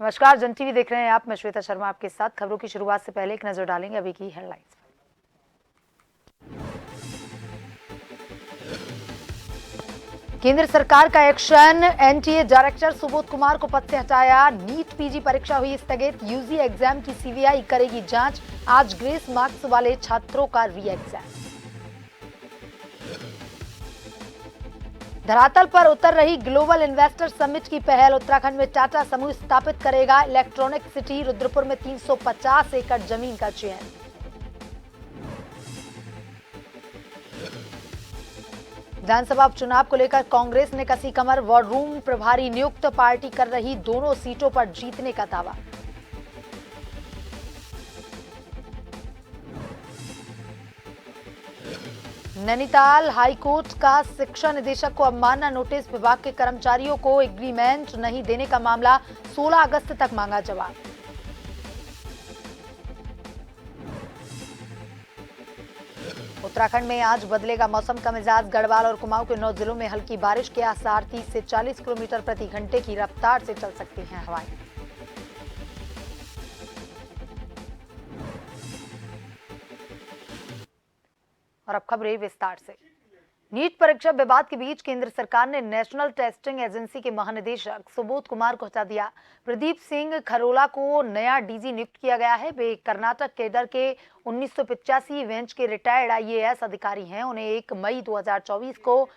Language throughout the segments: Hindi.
नमस्कार, जन टीवी देख रहे हैं आप। मैं श्वेता शर्मा आपके साथ। खबरों की शुरुआत से पहले एक नजर डालेंगे अभी की हेडलाइंस। केंद्र सरकार का action, NTA director Subodh Kumar को पद से हटाया। नीट पीजी परीक्षा हुई स्थगित। यूजी एग्जाम की सीबीआई करेगी जांच। आज ग्रेस मार्क्स वाले छात्रों का री एग्जाम। धरातल पर उतर रही ग्लोबल इन्वेस्टर समिट की पहल। उत्तराखंड में टाटा समूह स्थापित करेगा इलेक्ट्रॉनिक सिटी। रुद्रपुर में 350 एकड़ जमीन का चयन। विधानसभा उपचुनाव को लेकर कांग्रेस ने कसी कमर। वॉर रूम प्रभारी नियुक्त। पार्टी कर रही दोनों सीटों पर जीतने का दावा। नैनीताल हाईकोर्ट का शिक्षा निदेशक को अवमानना नोटिस। विभाग के कर्मचारियों को एग्रीमेंट नहीं देने का मामला। 16 अगस्त तक मांगा जवाब। उत्तराखंड में आज बदलेगा मौसम का मिजाज। गढ़वाल और कुमाऊं के 9 जिलों में हल्की बारिश के आसार। 30 से 40 किलोमीटर प्रति घंटे की रफ्तार से चल सकती हैं हवाएं। और अब खबरें विस्तार से। नीट परीक्षा विवाद के बीच केंद्र सरकार ने नेशनल टेस्टिंग एजेंसी के महानिदेशक सुबोध कुमार को हटा दिया। प्रदीप सिंह खरोला को नया डीजी नियुक्त किया गया है। वे कर्नाटक केडर के 1985 बेंच के रिटायर्ड आईएएस अधिकारी हैं। उन्हें 1 मई 2024 को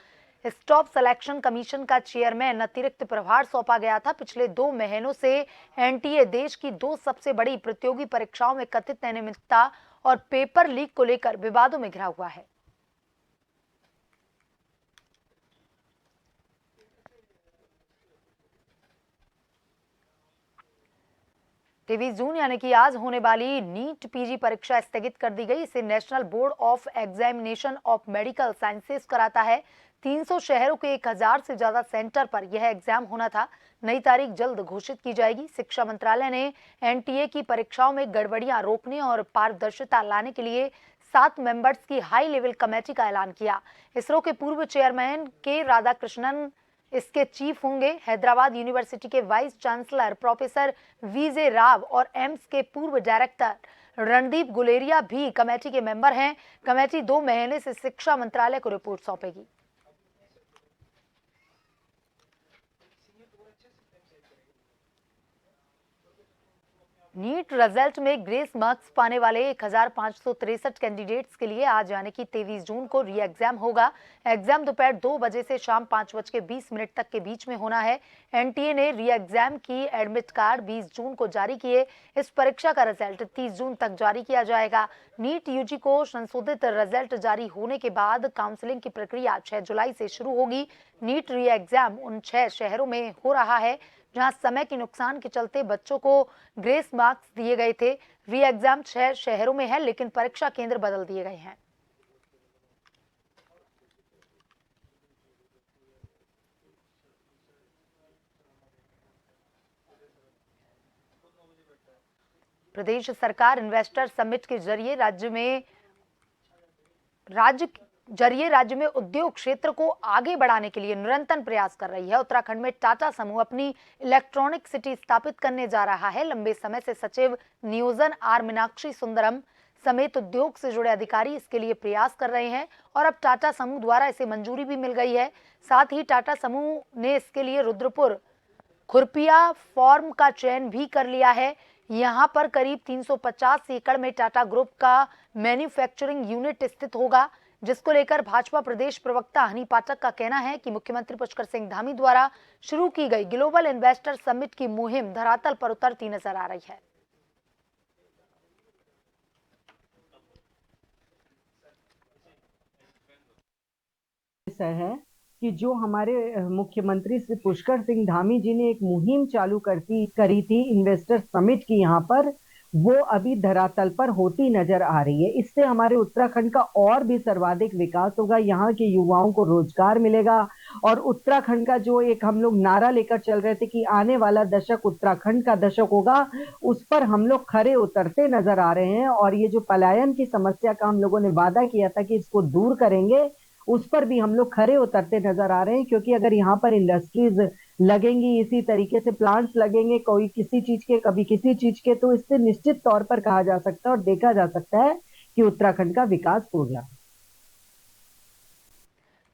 स्टाफ सिलेक्शन कमीशन का चेयरमैन अतिरिक्त प्रभार सौंपा गया था। पिछले 2 महीनों से एनटीए देश की 2 सबसे बड़ी प्रतियोगी परीक्षाओं में कथित अनियमितता और पेपर लीक को लेकर विवादों में घिरा हुआ है। तेईस जून यानी कि आज होने वाली नीट पीजी परीक्षा स्थगित कर दी गई। इसे national board of examination of medical sciences कराता है। 300 शहरों के 1000 से ज्यादा सेंटर पर यह एग्जाम होना था। नई तारीख जल्द घोषित की जाएगी। शिक्षा मंत्रालय ने एनटीए की परीक्षाओं में गड़बड़ियां रोकने और पारदर्शिता लाने के लिए 7 मेंबर्स की हाई लेवल कमेटी का ऐलान किया। इसरो के पूर्व चेयरमैन के राधाकृष्णन इसके चीफ होंगे। हैदराबाद यूनिवर्सिटी के वाइस चांसलर प्रोफेसर वीजे राव और एम्स के पूर्व डायरेक्टर रणदीप गुलेरिया भी कमेटी के मेंबर हैं। कमेटी 2 महीने से शिक्षा मंत्रालय को रिपोर्ट सौंपेगी। नीट रिजल्ट में ग्रेस मार्क्स पाने वाले 1563 कैंडिडेट्स के लिए आज यानी कि 23 जून को री एग्जाम होगा। एग्जाम दोपहर 2 बजे से शाम 5:20 तक के बीच में होना है। एनटीए ने री एग्जाम की एडमिट कार्ड 20 जून को जारी किए। इस परीक्षा का रिजल्ट 30 जून तक जारी किया जाएगा। नीट यूजी को संशोधित रिजल्ट जारी होने के बाद काउंसलिंग की प्रक्रिया 6 जुलाई से शुरू होगी। नीट री एग्जाम उन 6 शहरों में हो रहा है जहां समय के नुकसान के चलते बच्चों को ग्रेस मार्क्स दिए गए थे। री एग्जाम 6 शहरों में है, लेकिन परीक्षा केंद्र बदल दिए गए हैं। प्रदेश सरकार इन्वेस्टर समिट के जरिए राज्य में उद्योग क्षेत्र को आगे बढ़ाने के लिए निरंतर प्रयास कर रही है। उत्तराखंड में टाटा समूह अपनी इलेक्ट्रॉनिक सिटी स्थापित करने जा रहा है। लंबे समय से सचिव नियोजन आर मीनाक्षी सुंदरम समेत उद्योग से जुड़े अधिकारी इसके लिए प्रयास कर रहे हैं और अब टाटा समूह द्वारा इसे मंजूरी भी मिल गई है। साथ ही टाटा समूह ने इसके लिए रुद्रपुर खुरपिया फॉर्म का चयन भी कर लिया है। यहां पर करीब 350 एकड़ में टाटा ग्रुप का मैन्युफैक्चरिंग यूनिट स्थित होगा, जिसको लेकर भाजपा प्रदेश प्रवक्ता हनी पाठक का कहना है कि मुख्यमंत्री पुष्कर सिंह धामी द्वारा शुरू की गई ग्लोबल इन्वेस्टर समिट की मुहिम धरातल पर उतरती नजर आ रही है। है कि जो हमारे मुख्यमंत्री श्री पुष्कर सिंह धामी जी ने एक मुहिम चालू करी थी इन्वेस्टर समिट की, यहाँ पर वो अभी धरातल पर होती नजर आ रही है। इससे हमारे उत्तराखंड का और भी सर्वाधिक विकास होगा, यहाँ के युवाओं को रोजगार मिलेगा और उत्तराखंड का जो एक हम लोग नारा लेकर चल रहे थे कि आने वाला दशक उत्तराखंड का दशक होगा, उस पर हम लोग खरे उतरते नजर आ रहे हैं। और ये जो पलायन की समस्या का हम लोगों ने वादा किया था कि इसको दूर करेंगे, उस पर भी हम लोग खरे उतरते नजर आ रहे हैं, क्योंकि अगर यहाँ पर इंडस्ट्रीज लगेंगी इसी तरीके से, प्लांट्स लगेंगे कोई किसी चीज के कभी किसी चीज के, तो इससे निश्चित तौर पर कहा जा सकता है और देखा जा सकता है कि उत्तराखंड का विकास हो रहा है।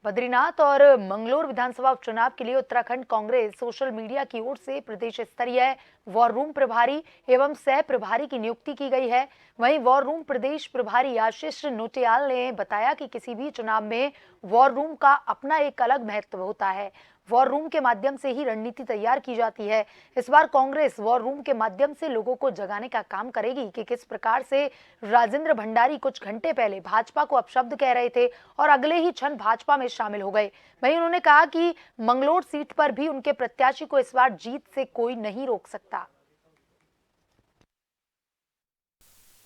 बद्रीनाथ और मंगलोर विधानसभा उपचुनाव के लिए उत्तराखंड कांग्रेस सोशल मीडिया की ओर से प्रदेश स्तरीय वॉर रूम प्रभारी एवं सह प्रभारी की नियुक्ति की गई है। वहीं वॉर रूम प्रदेश प्रभारी आशीष नोटियाल ने बताया कि किसी भी चुनाव में वॉर रूम का अपना एक अलग महत्व होता है। वॉर रूम के माध्यम से ही रणनीति तैयार की जाती है। इस बार कांग्रेस वॉर रूम के माध्यम से लोगों को जगाने का काम करेगी कि किस प्रकार से राजेंद्र भंडारी कुछ घंटे पहले भाजपा को अपशब्द कह रहे थे और अगले ही क्षण भाजपा में शामिल हो गए। वहीं उन्होंने कहा कि मंगलोर सीट पर भी उनके प्रत्याशी को इस बार जीत से कोई नहीं रोक सकता।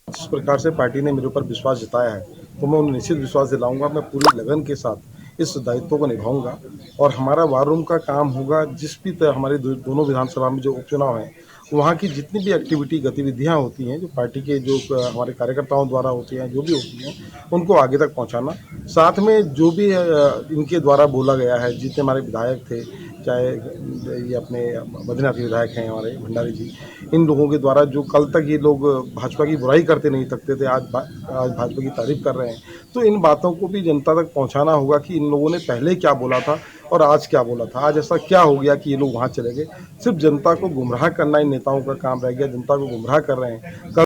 जिस प्रकार से पार्टी ने मेरे ऊपर विश्वास जताया है, तो मैं उन्हें निश्चित विश्वास दिलाऊंगा। मैं पूरी लगन के साथ इस दायित्व को निभाऊंगा और हमारा वार रूम का काम होगा। जिस भी तरह हमारे दोनों विधानसभा में जो उपचुनाव हैं, वहाँ की जितनी भी एक्टिविटी गतिविधियाँ होती हैं, जो पार्टी के जो हमारे कार्यकर्ताओं द्वारा होती हैं, जो भी होती हैं, उनको आगे तक पहुँचाना। साथ में जो भी इनके द्वारा बोला गया है, जितने हमारे विधायक थे, चाहे ये अपने बद्रीनाथ के विधायक हैं हमारे भंडारी जी, इन लोगों के द्वारा जो कल तक ये लोग भाजपा की बुराई करते नहीं थकते थे, आज भाजपा की तारीफ कर रहे हैं। तो इन बातों को भी जनता तक पहुंचाना होगा कि इन लोगों ने पहले क्या बोला था और आज क्या बोला था। आज ऐसा क्या हो गया कि ये लोग वहां चले गए। सिर्फ जनता को गुमराह करना इन नेताओं का काम रह गया। जनता को गुमराह कर रहे हैं।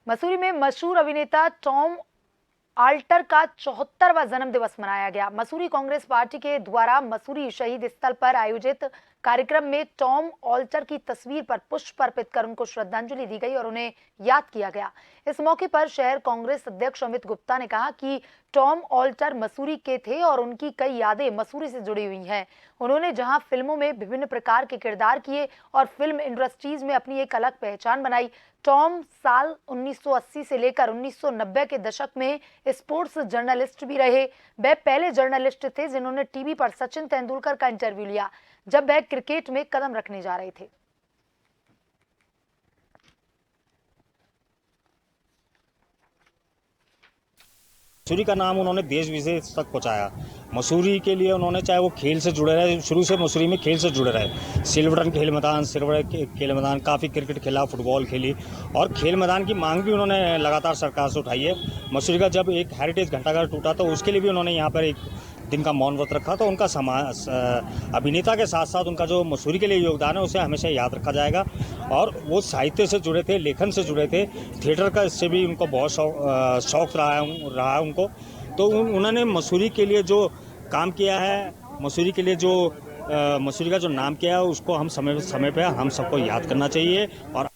मसूरी में मशहूर अभिनेता टॉम आल्टर का 74वां जन्म दिवस मनाया गया। मसूरी कांग्रेस पार्टी के द्वारा मसूरी शहीद स्थल पर आयोजित कार्यक्रम में टॉम ऑल्टर की तस्वीर पर पुष्प अर्पित कर उनको श्रद्धांजलि दी गई और उन्हें याद किया गया। इस मौके पर शहर कांग्रेस अध्यक्ष अमित गुप्ता ने कहा कि टॉम ऑल्टर मसूरी के थे और उनकी कई यादें मसूरी से जुड़ी हुई हैं। उन्होंने जहां फिल्मों में विभिन्न प्रकार के किरदार किए और फिल्म इंडस्ट्रीज में अपनी एक अलग पहचान बनाई। टॉम साल 1980 से लेकर 1990 के दशक में स्पोर्ट्स जर्नलिस्ट भी रहे। वह पहले जर्नलिस्ट थे जिन्होंने टीवी पर सचिन तेंदुलकर का इंटरव्यू लिया जब वह क्रिकेट में कदम रखने जा रहे थे। मसूरी का नाम उन्होंने देश विदेश तक पहुंचाया। मसूरी के लिए उन्होंने, चाहे वो खेल से जुड़े रहे, शुरू से मसूरी में खेल से जुड़े रहे। सिल्वर्टन खेल मैदान काफ़ी क्रिकेट खेला, फुटबॉल खेली और खेल मैदान की मांग भी उन्होंने लगातार सरकार से उठाई है। मसूरी का जब एक हेरिटेज घंटाघर टूटा तो उसके लिए भी उन्होंने यहाँ पर एक दिन का मौन व्रत रखा। तो उनका अभिनेता के साथ साथ उनका जो मसूरी के लिए योगदान है उसे हमेशा याद रखा जाएगा। और वो साहित्य से जुड़े थे, लेखन से जुड़े थे, थिएटर का इससे भी उनको बहुत शौक रहा है उनको। तो उन्होंने मसूरी के लिए जो काम किया है, मसूरी के लिए जो मसूरी का जो नाम किया है, उसको हम समय पे हम सबको याद करना चाहिए। और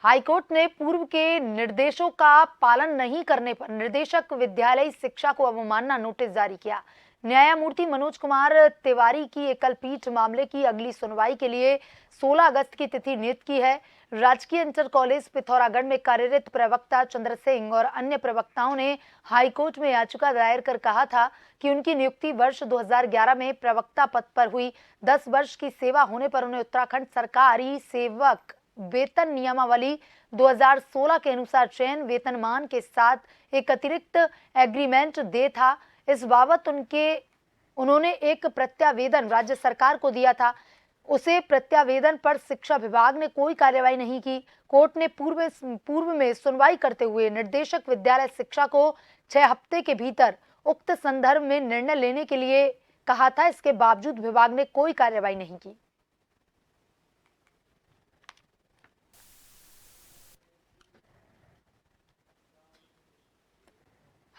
हाईकोर्ट ने पूर्व के निर्देशों का पालन नहीं करने पर निर्देशक विद्यालयी शिक्षा को अवमानना नोटिस जारी किया। न्यायमूर्ति मनोज कुमार तिवारी की एकल पीठ मामले की अगली सुनवाई के लिए 16 अगस्त की तिथि नियत की है। राजकीय इंटर कॉलेज पिथौरागढ़ में कार्यरत प्रवक्ता चंद्र सिंह और अन्य प्रवक्ताओं ने हाईकोर्ट में याचिका दायर कर कहा था कि उनकी नियुक्ति वर्ष 2011 में प्रवक्ता पद पर हुई। 10 वर्ष की सेवा होने पर उन्हें उत्तराखंड सरकारी सेवक वेतन नियमावली 2016 के अनुसार चयन वेतनमान के साथ एक अतिरिक्त एग्रीमेंट दे था। इस बाबत उन्होंने एक प्रत्यावेदन राज्य सरकार को दिया था। उसे प्रत्यावेदन पर शिक्षा विभाग ने कोई कार्यवाही नहीं की। कोर्ट ने पूर्व में सुनवाई करते हुए निर्देशक विद्यालय शिक्षा को 6 हफ्ते के भीतर उक्त संदर्भ में निर्णय लेने के लिए कहा था। इसके बावजूद विभाग ने कोई कार्यवाही नहीं की।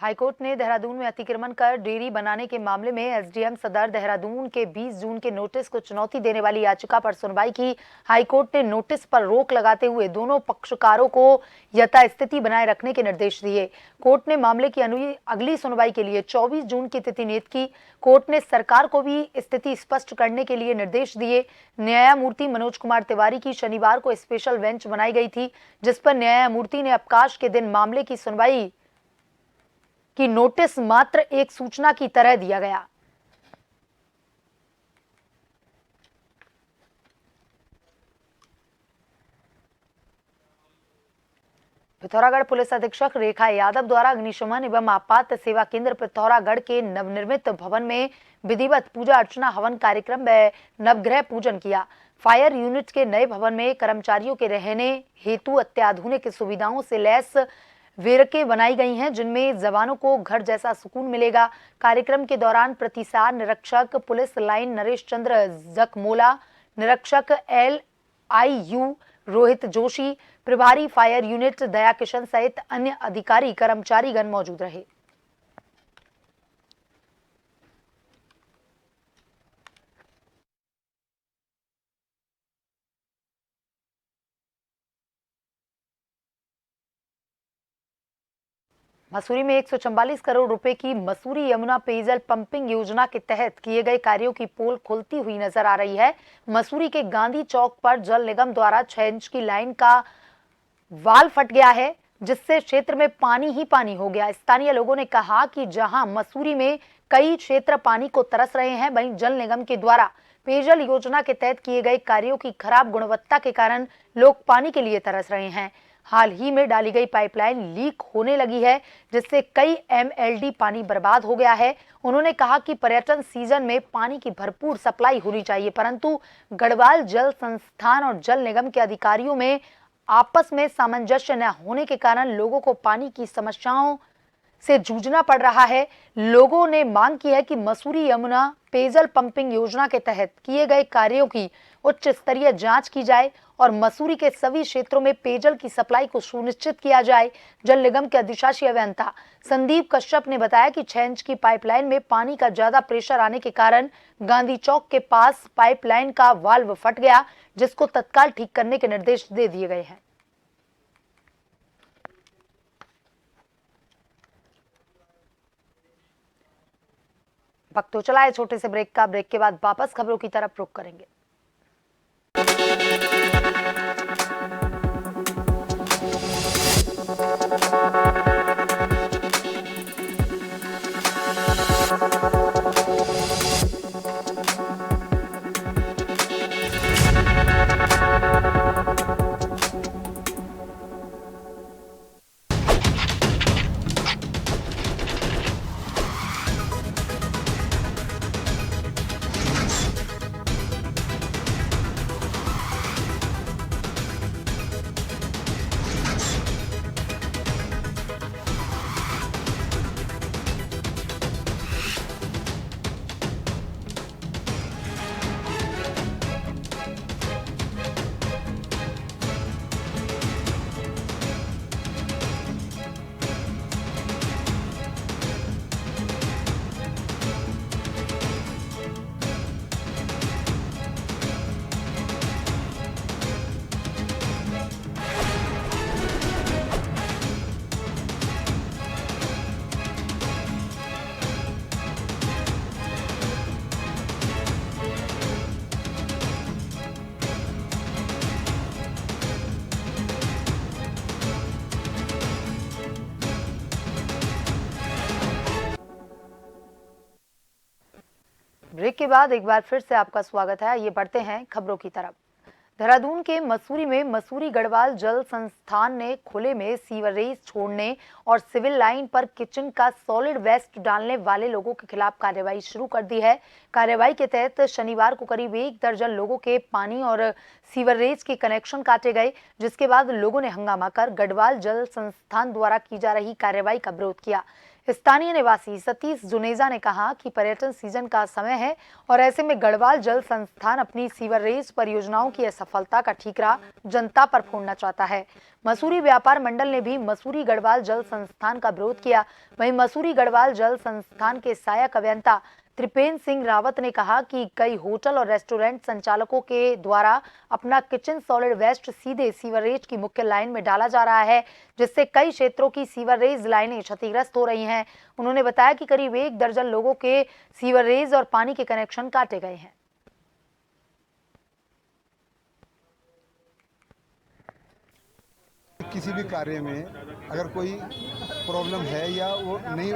हाईकोर्ट ने देहरादून में अतिक्रमण कर डेयरी बनाने के मामले में एसडीएम सदर देहरादून के 20 जून के नोटिस को चुनौती देने वाली याचिका पर सुनवाई की। हाईकोर्ट ने नोटिस पर रोक लगाते हुए दोनों पक्षकारों को यथास्थिति बनाए रखने के निर्देश दिए। कोर्ट ने मामले की अगली सुनवाई के लिए 24 जून की तिथि नियत की। कोर्ट ने सरकार को भी स्थिति स्पष्ट करने के लिए निर्देश दिए। न्यायमूर्ति मनोज कुमार तिवारी की शनिवार को स्पेशल बेंच बनाई गई थी, जिस पर न्यायमूर्ति ने अवकाश के दिन मामले की सुनवाई कि नोटिस मात्र एक सूचना की तरह दिया गया। पिथौरागढ़ पुलिस अधीक्षक रेखा यादव द्वारा अग्निशमन एवं आपात सेवा केंद्र पिथौरागढ़ के नवनिर्मित भवन में विधिवत पूजा अर्चना हवन कार्यक्रम में नवग्रह पूजन किया। फायर यूनिट के नए भवन में कर्मचारियों के रहने हेतु अत्याधुनिक सुविधाओं से लैस वेरके बनाई गई हैं, जिनमें जवानों को घर जैसा सुकून मिलेगा। कार्यक्रम के दौरान प्रतिसार निरीक्षक पुलिस लाइन नरेश चंद्र जखमोला, निरीक्षक LIU रोहित जोशी, प्रभारी फायर यूनिट दया किशन सहित अन्य अधिकारी कर्मचारीगण मौजूद रहे। मसूरी में 144 करोड़ रुपए की मसूरी यमुना पेयजल पंपिंग योजना के तहत किए गए कार्यों की पोल खुलती हुई नजर आ रही है। मसूरी के गांधी चौक पर जल निगम द्वारा 6 इंच की लाइन का वाल फट गया है, जिससे क्षेत्र में पानी ही पानी हो गया। स्थानीय लोगों ने कहा कि जहां मसूरी में कई क्षेत्र पानी को तरस रहे हैं, वहीं जल निगम के द्वारा पेयजल योजना के तहत किए गए कार्यों की खराब गुणवत्ता के कारण लोग पानी के लिए तरस रहे हैं। हाल ही में डाली गई पाइपलाइन लीक होने लगी है, जिससे कई MLD पानी बर्बाद हो गया है। उन्होंने कहा कि पर्यटन सीजन में पानी की भरपूर सप्लाई होनी चाहिए, परंतु गढ़वाल जल संस्थान और जल निगम के अधिकारियों में आपस में सामंजस्य न होने के कारण लोगों को पानी की समस्याओं से जूझना पड़ रहा है। लोगों ने मांग की है कि मसूरी यमुना पेयजल पंपिंग योजना के तहत किए गए कार्यों की उच्च स्तरीय जांच की जाए और मसूरी के सभी क्षेत्रों में पेयजल की सप्लाई को सुनिश्चित किया जाए। जल निगम के अधिशासी अभियंता संदीप कश्यप ने बताया कि 6 इंच की पाइपलाइन में पानी का ज्यादा प्रेशर आने के कारण गांधी चौक के पास पाइपलाइन का वाल्व फट गया, जिसको तत्काल ठीक करने के निर्देश दे दिए गए हैं। वक्त तो चला है छोटे से ब्रेक का। ब्रेक के बाद वापस खबरों की तरफ रुख करेंगे। ब्रेक के बाद एक बार फिर से आपका स्वागत है। ये बढ़ते हैं खबरों की तरफ। देहरादून के मसूरी में मसूरी गढ़वाल जल संस्थान ने खुले में सीवरेज छोड़ने और सिविल लाइन पर किचन का सॉलिड वेस्ट डालने वाले लोगों के खिलाफ कार्रवाई शुरू कर दी है। कार्रवाई के तहत शनिवार को करीब 1 दर्जन लोगों के पानी और सीवरेज के कनेक्शन काटे गए, जिसके बाद लोगों ने हंगामा कर गढ़वाल जल संस्थान द्वारा की जा रही कार्रवाई का विरोध किया। स्थानीय निवासी सतीश जुनेजा ने कहा कि पर्यटन सीजन का समय है और ऐसे में गढ़वाल जल संस्थान अपनी सीवरेज परियोजनाओं की असफलता का ठीकरा जनता पर फोड़ना चाहता है। मसूरी व्यापार मंडल ने भी मसूरी गढ़वाल जल संस्थान का विरोध किया। वहीं मसूरी गढ़वाल जल संस्थान के सहायक अभियंता त्रिपेंद्र सिंह रावत ने कहा कि कई होटल और रेस्टोरेंट संचालकों के द्वारा अपना किचन सॉलिड वेस्ट सीधे सीवरेज की मुख्य लाइन में डाला जा रहा है, जिससे कई क्षेत्रों की सीवरेज लाइनें क्षतिग्रस्त हो रही हैं। उन्होंने बताया कि करीब 1 दर्जन लोगों के सीवरेज और पानी के कनेक्शन काटे गए हैं। किसी भी कार्य में अगर कोई प्रॉब्लम है या वो नहीं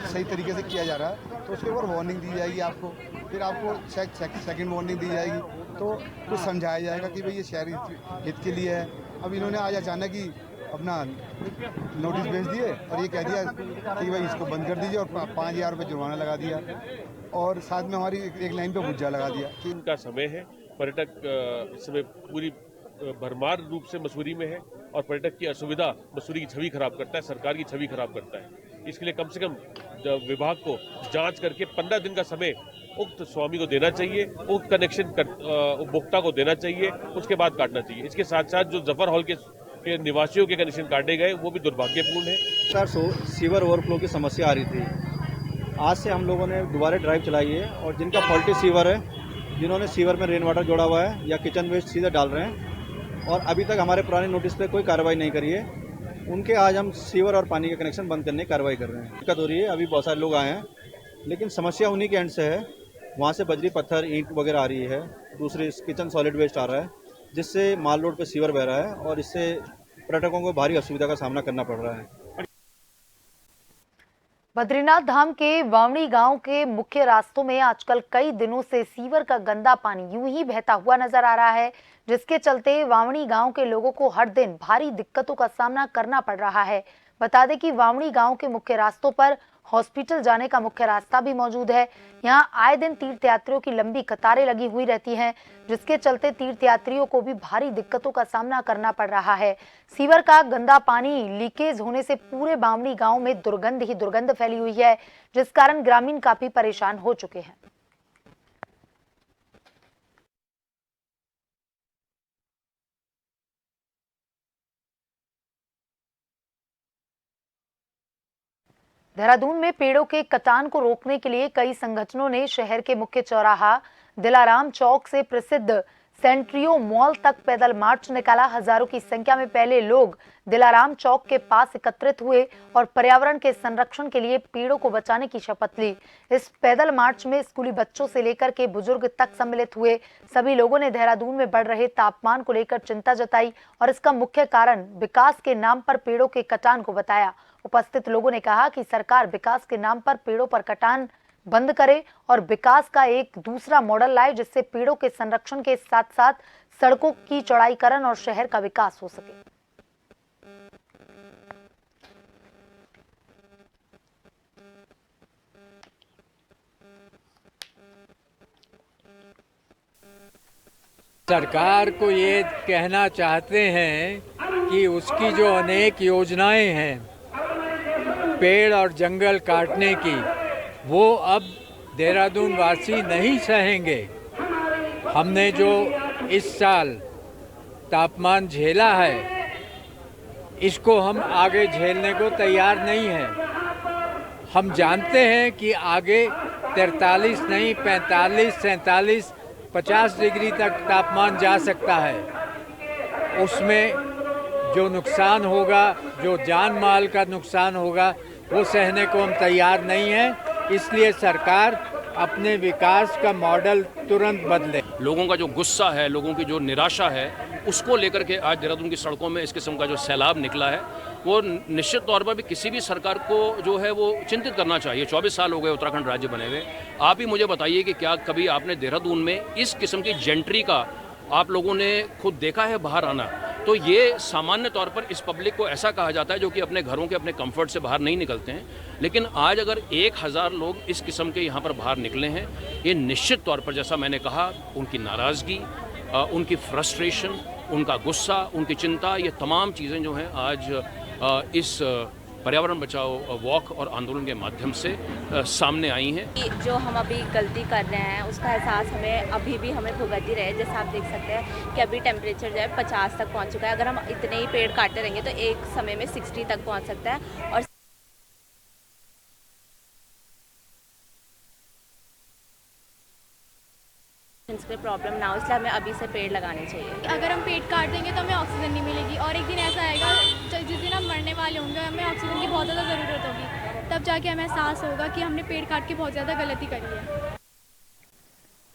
सही तरीके से किया जा रहा है तो उसके ऊपर वार्निंग दी जाएगी आपको, फिर आपको सेकंड वार्निंग दी जाएगी, तो कुछ समझाया जाएगा कि भाई ये शहरी हित के लिए है। अब इन्होंने आज अचानक ही अपना नोटिस भेज दिए और ये कह दिया कि भाई इसको बंद कर दीजिए और 5,000 रुपये जुर्माना लगा दिया और साथ में हमारी एक लाइन पे बुज्जा लगा दिया। का समय है, पर्यटक इस समय पूरी भरमार रूप से मसूरी में है और पर्यटक की असुविधा मसूरी की छवि खराब करता है, सरकार की छवि खराब करता है। इसके लिए कम से कम विभाग को जांच करके 15 दिन का समय उक्त स्वामी को देना चाहिए, उक्त कनेक्शन उपभोक्ता को देना चाहिए, उसके बाद काटना चाहिए। इसके साथ साथ जो जफर हॉल के निवासियों के कनेक्शन काटे गए वो भी दुर्भाग्यपूर्ण है। सर सीवर ओवरफ्लो की समस्या आ रही थी। आज से हम लोगों ने दोबारा ड्राइव चलाई है और जिनका फॉल्टी सीवर है, जिन्होंने सीवर में रेन वाटर जोड़ा हुआ है या किचन वेस्ट सीधे डाल रहे हैं और अभी तक हमारे पुराने नोटिस पे कोई कार्रवाई नहीं करी है, उनके आज हम सीवर और पानी के कनेक्शन बंद करने की कार्रवाई कर रहे हैं। दिक्कत हो रही है, अभी बहुत सारे लोग आए हैं लेकिन समस्या उन्हीं के एंड से है। वहाँ से बजरी पत्थर ईंट वगैरह आ रही है, दूसरी किचन सॉलिड वेस्ट आ रहा है जिससे माल रोड पे सीवर बह रहा है और इससे पर्यटकों को भारी असुविधा का सामना करना पड़ रहा है। बद्रीनाथ धाम के वावणी गांव के मुख्य रास्तों में आजकल कई दिनों से सीवर का गंदा पानी यूं ही बहता हुआ नजर आ रहा है, जिसके चलते वावणी गांव के लोगों को हर दिन भारी दिक्कतों का सामना करना पड़ रहा है। बता दें कि वावणी गांव के मुख्य रास्तों पर हॉस्पिटल जाने का मुख्य रास्ता भी मौजूद है। यहाँ आए दिन तीर्थयात्रियों की लंबी कतारें लगी हुई रहती हैं, जिसके चलते तीर्थयात्रियों को भी भारी दिक्कतों का सामना करना पड़ रहा है। सीवर का गंदा पानी लीकेज होने से पूरे वावणी गांव में दुर्गंध ही दुर्गंध फैली हुई है, जिस कारण ग्रामीण काफी परेशान हो चुके हैं। देहरादून में पेड़ों के कटान को रोकने के लिए कई संगठनों ने शहर के मुख्य चौराहा दिलाराम चौक से प्रसिद्ध सेंट्रियो मॉल तक पैदल मार्च निकाला। हजारों की संख्या में पहले लोग दिलाराम चौक के पास एकत्रित हुए और पर्यावरण के संरक्षण के लिए पेड़ों को बचाने की शपथ ली। इस पैदल मार्च में स्कूली बच्चों से लेकर के बुजुर्ग तक सम्मिलित हुए। सभी लोगों ने देहरादून में बढ़ रहे तापमान को लेकर चिंता जताई और इसका मुख्य कारण विकास के नाम पर पेड़ों के कटान को बताया। उपस्थित लोगों ने कहा कि सरकार विकास के नाम पर पेड़ों पर कटान बंद करे और विकास का एक दूसरा मॉडल लाए, जिससे पेड़ों के संरक्षण के साथ साथ सड़कों की चौड़ाईकरण और शहर का विकास हो सके। सरकार को ये कहना चाहते हैं कि उसकी जो अनेक योजनाएं हैं पेड़ और जंगल काटने की, वो अब देहरादून वासी नहीं सहेंगे। हमने जो इस साल तापमान झेला है, इसको हम आगे झेलने को तैयार नहीं हैं। हम जानते हैं कि आगे 43 नहीं 45, 47, 50 डिग्री तक तापमान जा सकता है। उसमें जो नुकसान होगा, जो जान माल का नुकसान होगा, वो सहने को हम तैयार नहीं हैं। इसलिए सरकार अपने विकास का मॉडल तुरंत बदले। लोगों का जो गुस्सा है, लोगों की जो निराशा है, उसको लेकर के आज देहरादून की सड़कों में इस किस्म का जो सैलाब निकला है, वो निश्चित तौर पर भी किसी भी सरकार को जो है वो चिंतित करना चाहिए। 24 साल हो गए उत्तराखंड राज्य बने हुए। आप ही मुझे बताइए कि क्या कभी आपने देहरादून में इस किस्म की जेंट्री का आप लोगों ने खुद देखा है बाहर आना? तो ये सामान्य तौर पर इस पब्लिक को ऐसा कहा जाता है जो कि अपने घरों के अपने कंफर्ट से बाहर नहीं निकलते हैं। लेकिन आज अगर 1000 लोग इस किस्म के यहाँ पर बाहर निकले हैं, ये निश्चित तौर पर जैसा मैंने कहा, उनकी नाराज़गी, उनकी फ्रस्ट्रेशन, उनका गुस्सा, उनकी चिंता, ये तमाम चीज़ें जो हैं आज इस पर्यावरण बचाओ वॉक और आंदोलन के माध्यम से सामने आई हैं। जो हम अभी गलती कर रहे हैं उसका एहसास हमें अभी भी हमें भुगत ही रहे। जैसे आप देख सकते हैं कि अभी टेम्परेचर जो है 50 तक पहुंच चुका है। अगर हम इतने ही पेड़ काटते रहेंगे तो एक समय में 60 तक पहुंच सकता है। और इसके प्रॉब्लम ना हो, इसलिए हमें अभी से पेड़ लगाने चाहिए। अगर हम पेड़ काट देंगे तो हमें ऑक्सीजन नहीं मिलेगी और एक दिन ऐसा आएगा जिस दिन हम मरने वाले होंगे, हमें ऑक्सीजन की बहुत ज़्यादा ज़रूरत होगी। तब जाके हमें एहसास होगा कि हमने पेड़ काट के बहुत ज़्यादा गलती करी है।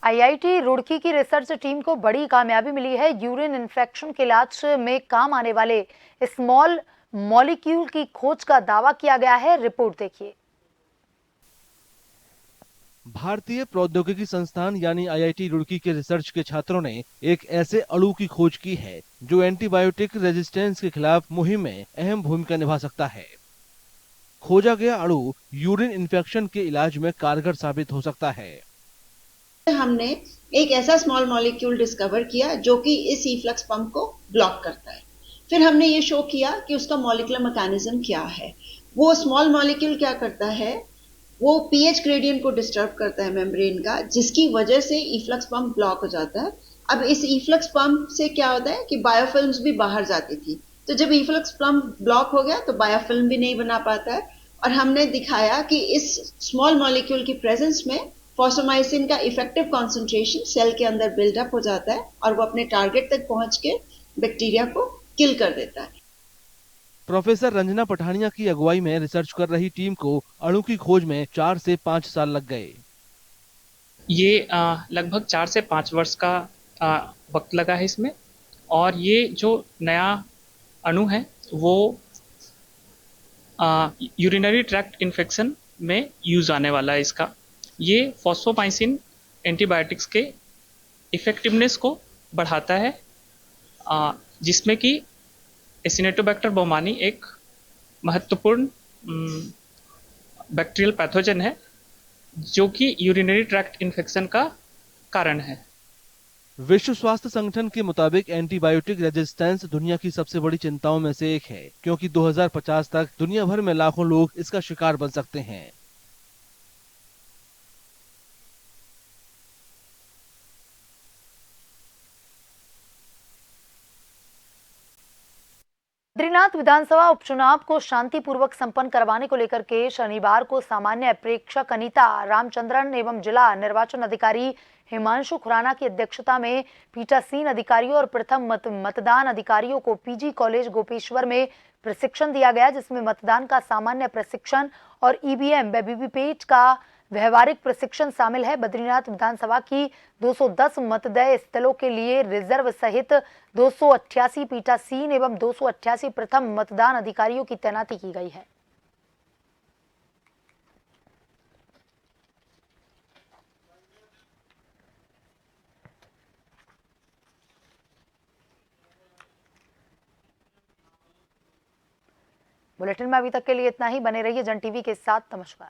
आईआईटी रुड़की की रिसर्च टीम को बड़ी कामयाबी मिली है। यूरिन इन्फेक्शन के इलाज में काम आने वाले स्मॉल मॉलिक्यूल की खोज का दावा किया गया है। रिपोर्ट देखिए। भारतीय प्रौद्योगिकी संस्थान यानी IIT रुड़की के रिसर्च के छात्रों ने एक ऐसे अणु की खोज की है जो एंटीबायोटिक रेजिस्टेंस के खिलाफ मुहिम में अहम भूमिका निभा सकता है। खोजा गया अणु यूरिन इन्फेक्शन के इलाज में कारगर साबित हो सकता है। हमने एक ऐसा स्मॉल मॉलिक्यूल डिस्कवर किया जो कि इस इफ्लक्स पंप को ब्लॉक करता है। फिर हमने ये शो किया कि उसका मॉलिक्यूलर मैकेनिज्म क्या है। वो स्मॉल मॉलिक्यूल क्या करता है, वो पीएच ग्रेडियंट को डिस्टर्ब करता है मेम्ब्रेन का, जिसकी वजह से इफ्लक्स पंप ब्लॉक हो जाता है। अब इस इफ्लक्स पंप से क्या होता है कि बायोफिल्म्स भी बाहर जाती थी, तो जब इफ्लक्स पंप ब्लॉक हो गया तो बायोफिल्म भी नहीं बना पाता है। और हमने दिखाया कि इस स्मॉल मॉलिक्यूल की प्रेजेंस में फॉस्फोमाइसिन का इफेक्टिव कॉन्सेंट्रेशन सेल के अंदर बिल्डअप हो जाता है और वो अपने टारगेट तक पहुंच के बैक्टीरिया को किल कर देता है। प्रोफेसर रंजना पठानिया की अगुवाई में रिसर्च कर रही टीम को अणु की खोज में 4 से 5 साल लग गए। ये लगभग 4 से 5 वर्ष का वक्त लगा है इसमें। और ये जो नया अणु है वो यूरिनरी ट्रैक्ट इन्फेक्शन में यूज आने वाला है। इसका ये फॉस्फोमाइसिन एंटीबायोटिक्स के इफेक्टिवनेस को बढ़ाता है, जिसमें कि एसिनेटोबैक्टर बाउमानी एक महत्वपूर्ण बैक्टीरियल पैथोजन है जो कि यूरिनरी ट्रैक्ट इन्फेक्शन का कारण है। विश्व स्वास्थ्य संगठन के मुताबिक एंटीबायोटिक रेजिस्टेंस दुनिया की सबसे बड़ी चिंताओं में से एक है, क्योंकि 2050 तक दुनिया भर में लाखों लोग इसका शिकार बन सकते हैं। बद्रीनाथ विधानसभा उपचुनाव को शांतिपूर्वक संपन्न करवाने को लेकर के शनिवार को सामान्य प्रेक्षक अनीता रामचंद्रन एवं जिला निर्वाचन अधिकारी हिमांशु खुराना की अध्यक्षता में पीठासीन अधिकारियों और प्रथम मतदान अधिकारियों को पीजी कॉलेज गोपेश्वर में प्रशिक्षण दिया गया, जिसमें मतदान का सामान्य प्रशिक्षण और ईवीएम व वीवीपैट का व्यवहारिक प्रशिक्षण शामिल है। बद्रीनाथ विधानसभा की 210 मतदेय स्थलों के लिए रिजर्व सहित 288 पीठासीन एवं 288 प्रथम मतदान अधिकारियों की तैनाती की गई है। बुलेटिन में अभी तक के लिए इतना ही। बने रहिए जन टीवी के साथ। नमस्कार।